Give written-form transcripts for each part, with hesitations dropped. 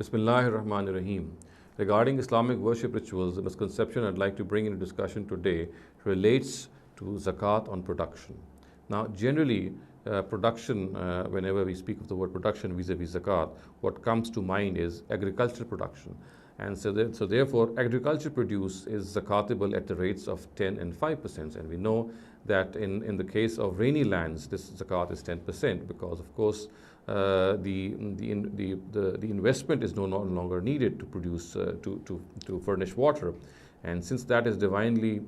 Bismillahir Rahmanir Rahim. Regarding Islamic worship rituals, the misconception I'd like to bring into discussion today relates to zakat on production. Now, generally, production, whenever we speak of the word production vis-a-vis zakat, what comes to mind is agricultural production. And so therefore, agriculture produce is zakatable at the rates of 10 and 5%. And we know that in the case of rainy lands, this zakat is 10% because, of course, the investment is no longer needed to produce, to furnish water. And since that is divinely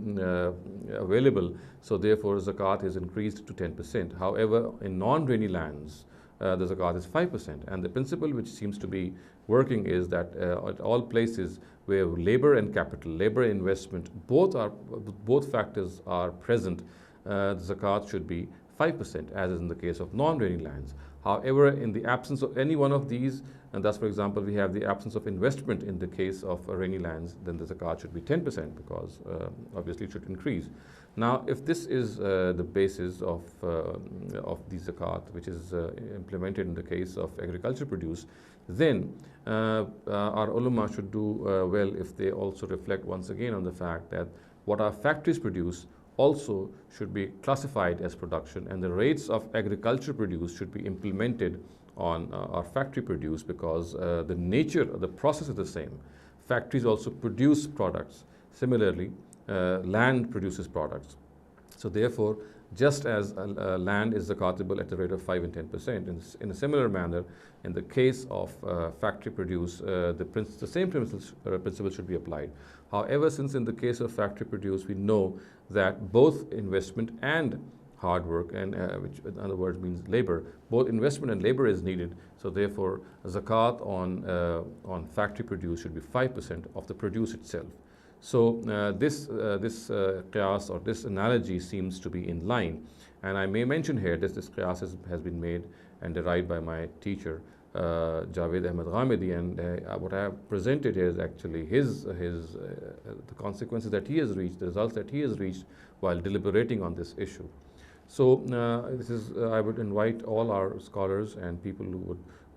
available, so therefore zakat is increased to 10%. However, in non-rainy lands, the zakat is 5%. And the principle which seems to be working is that at all places where labor and capital, labor investment, both factors are present, the zakat should be 5%, as is in the case of non-rainy lands. However, in the absence of any one of these, and thus, for example, we have the absence of investment in the case of rainy lands, then the zakat should be 10% because obviously it should increase. Now, if this is the basis of the zakat, which is implemented in the case of agriculture produce, then our ulama should do well if they also reflect once again on the fact that what our factories produce also should be classified as production, and the rates of agriculture produce should be implemented on our factory produce because the nature of the process is the same. Factories also produce products. Similarly, land produces products. So therefore, just as land is zakatable at the rate of 5 and 10%, in a similar manner, in the case of factory produce, the same principle should be applied. However, since in the case of factory produce, we know that both investment and hard work, and which in other words means labor, both investment and labor is needed. So therefore, zakat on factory produce should be 5% of the produce itself. So this qiyas or this analogy seems to be in line. And I may mention here that this qiyas has been made and derived by my teacher, Javed Ahmed Ghamidi, and what I have presented here is actually the consequences that he has reached, the results that he has reached while deliberating on this issue. So I would invite all our scholars and people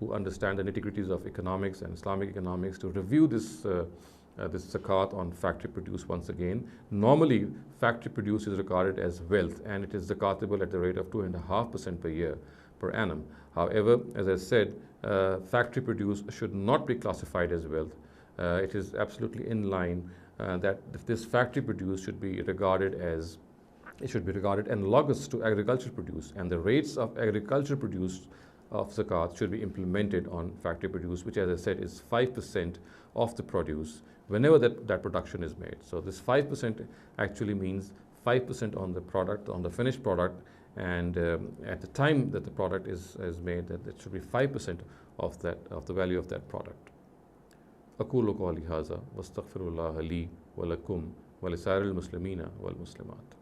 who understand the nitty-gritties of economics and Islamic economics to review this zakat on factory produce once again. Normally, factory produce is regarded as wealth, and it is zakatable at the rate of 2.5% per year, per annum. However, as I said, factory produce should not be classified as wealth. It is absolutely in line that if this factory produce should be regarded analogous to agricultural produce, and the rates of agricultural produce of zakat should be implemented on factory produce, which, as I said, is 5% of the produce whenever that production is made. So this 5% actually means 5% on the product, on the finished product, and at the time that the product is made, that it should be 5% of the value of that product. أقول قولي هذا واستغفر الله لي ولكم ولسائر المسلمين والمسلمات.